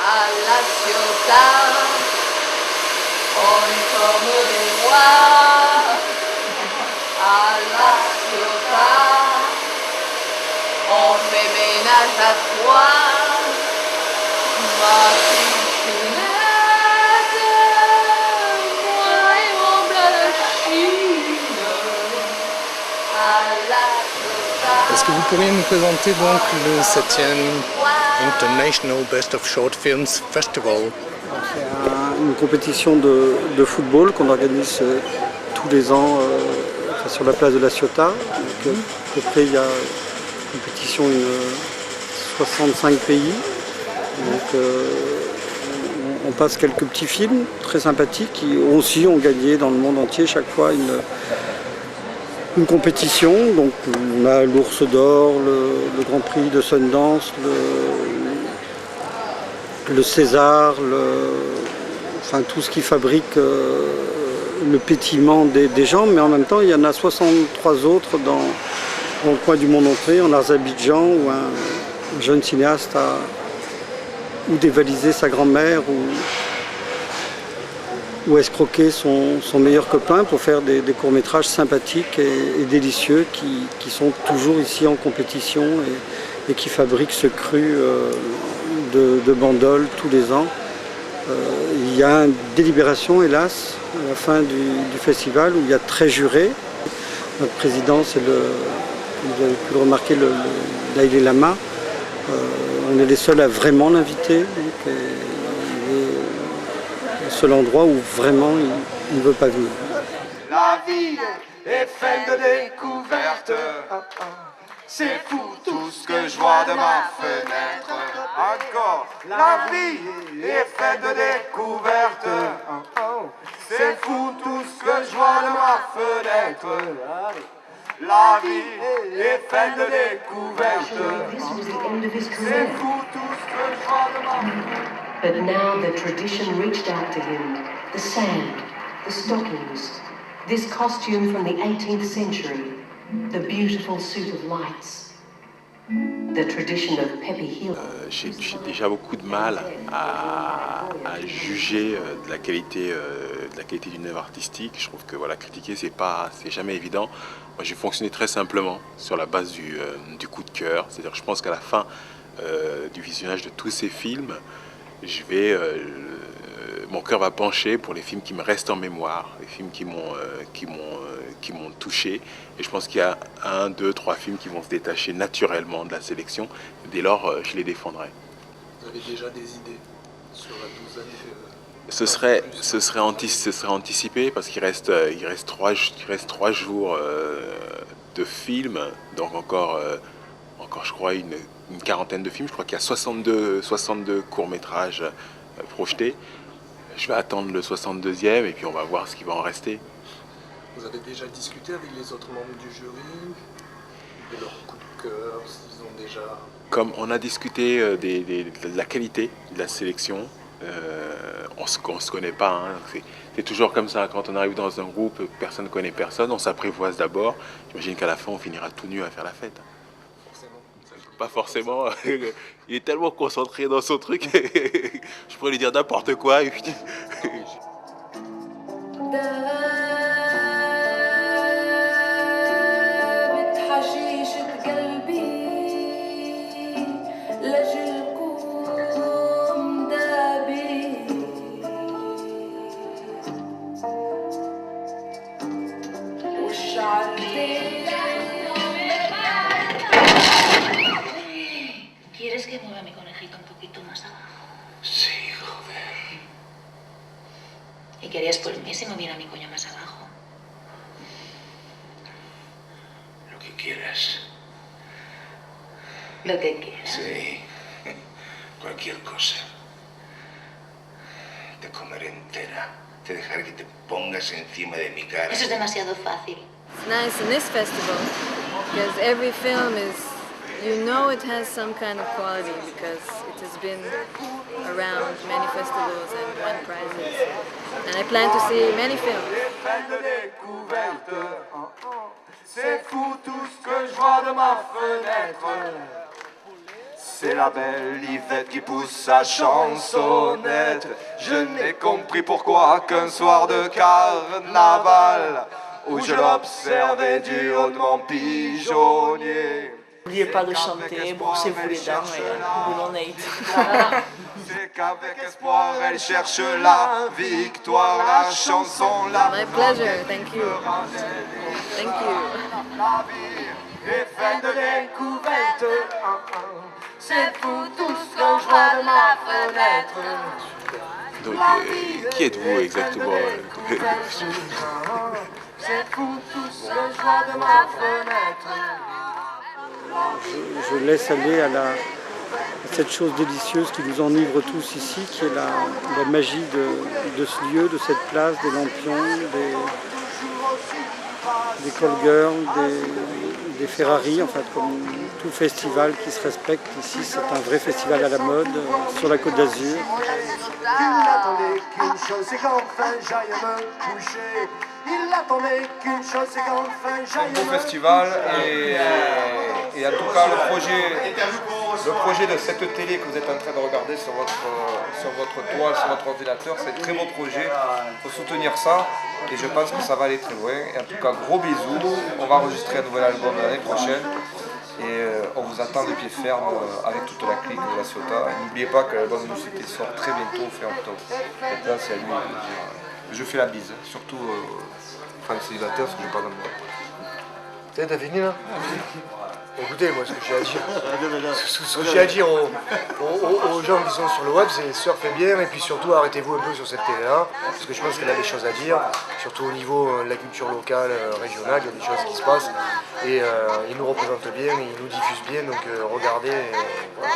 à la ciudad, hoy como de voir, à la ciudad, on me ménage à toi, ma kitchenette, moi et mon blanchine, à la ciudad. Est-ce que vous pourriez nous présenter donc le 7e International Best of Short Films Festival? C'est une compétition de football qu'on organise tous les ans sur la place de la Ciotat. Donc, à peu près, il y a une compétition de 65 pays. Donc, on passe quelques petits films très sympathiques qui aussi ont gagné dans le monde entier chaque fois une compétition. Donc, on a l'Ours d'Or, le Grand Prix de Sundance, le César, enfin tout ce qui fabrique le pétillement des gens, mais en même temps il y en a 63 autres dans le coin du monde entier, en Azerbaïdjan, où un jeune cinéaste a ou dévalisé sa grand-mère ou escroqué son meilleur copain pour faire des courts-métrages sympathiques et délicieux qui sont toujours ici en compétition et qui fabriquent ce cru de bandoles tous les ans. Il y a une délibération, hélas, à la fin du festival où il y a 13 jurés. Notre président, c'est vous avez pu le remarquer, le Dalai Lama. On est les seuls à vraiment l'inviter. Il est le seul endroit où vraiment il ne veut pas venir. La vie est faite de découvertes. C'est fou tout ce que je vois de ma fenêtre. Encore, la vie est faite de découvertes. C'est fou tout ce que je vois de ma fenêtre. La vie est faite de découvertes. C'est fou tout ce que je vois de ma fenêtre. But now the tradition reached out to him. The sand, the stockings, this costume from the 18th century. The beautiful suit of lights, the tradition of Peppy Hill. J'ai déjà beaucoup de mal à juger de la qualité d'une œuvre artistique. Je trouve que voilà, critiquer c'est jamais évident. Moi, j'ai fonctionné très simplement sur la base du coup de cœur. C'est-à-dire que je pense qu'à la fin du visionnage de tous ces films, mon cœur va pencher pour les films qui me restent en mémoire, les films qui m'ont touché. Et je pense qu'il y a 1, 2, 3 films qui vont se détacher naturellement de la sélection. Dès lors, je les défendrai. Vous avez déjà des idées sur la douzaine Ce serait anticipé parce qu'il reste 3 jours de films, donc encore je crois une quarantaine de films. Je crois qu'il y a 62 courts-métrages projetés. Je vais attendre le 62e et puis on va voir ce qui va en rester. Vous avez déjà discuté avec les autres membres du jury de leur coup de cœur, s'ils ont déjà... Comme on a discuté de la qualité de la sélection, on se connaît pas. Hein. C'est toujours comme ça, quand on arrive dans un groupe, personne ne connaît personne, on s'apprivoise d'abord. J'imagine qu'à la fin, on finira tout nu à faire la fête. Pas forcément, il est tellement concentré dans son truc, je pourrais lui dire n'importe quoi et puis... ¿Quieres que mueva mi conejito un poquito más abajo? Sí, joder. ¿Y qué harías por mí si moviera mi coño más abajo? Lo que quieras. Lo que quieras. Sí. Cualquier cosa. Te comeré entera. Te dejaré que te pongas encima de mi cara. Eso es demasiado fácil. It's nice in this festival because every film is, it has some kind of quality because it has been around many festivals and won prizes. And I plan to see many films. C'est fou tout ce que je vois de ma fenêtre. c'est la belle Yvette qui pousse sa chansonnette. Je n'ai compris pourquoi qu'un soir de carnaval, où je l'observais du haut de mon pigeonnier. N'oubliez pas de chanter, brossez-vous les dents et boulon Nate. C'est qu'avec espoir elle cherche la victoire, la chanson, la... My pleasure, thank you. Thank you. La vie est faite de découvertes. C'est fou tout ce que je vois de ma fenêtre. Donc, qui êtes-vous exactement C'est fou tout ce que je vois de ma fenêtre. Je laisse aller à cette chose délicieuse qui nous enivre tous ici, qui est la magie de ce lieu, de cette place, des lampions, des call girls, des Ferrari, en fait, comme tout festival qui se respecte ici. C'est un vrai festival à la mode sur la Côte d'Azur. Il n'attendait qu'une chose, c'est qu'enfin j'aille me coucher. Il n'attendait qu'une chose, c'est qu'enfin j'aille me coucher. Un beau festival et en tout cas le projet de cette télé que vous êtes en train de regarder sur votre toile, sur votre ordinateur, c'est un très beau projet. Il faut soutenir ça et je pense que ça va aller très loin. Et en tout cas, gros bisous. On va enregistrer un nouvel album l'année prochaine. Et on vous attend de pied ferme avec toute la clique de la Ciotat. N'oubliez pas que l'album de Cité sort très bientôt, fin octobre. Maintenant, c'est à lui de dire. Je fais la bise, surtout aux femmes célibataires, parce que je parle de moi. T'as fini là? Écoutez, moi ce que j'ai à dire, ce que j'ai à dire aux gens qui sont sur le web, c'est surfez bien et puis surtout arrêtez-vous un peu sur cette télé-là, parce que je pense qu'elle a des choses à dire, surtout au niveau de la culture locale, régionale, il y a des choses qui se passent et ils nous représentent bien, ils nous diffusent bien, donc regardez. Et, voilà.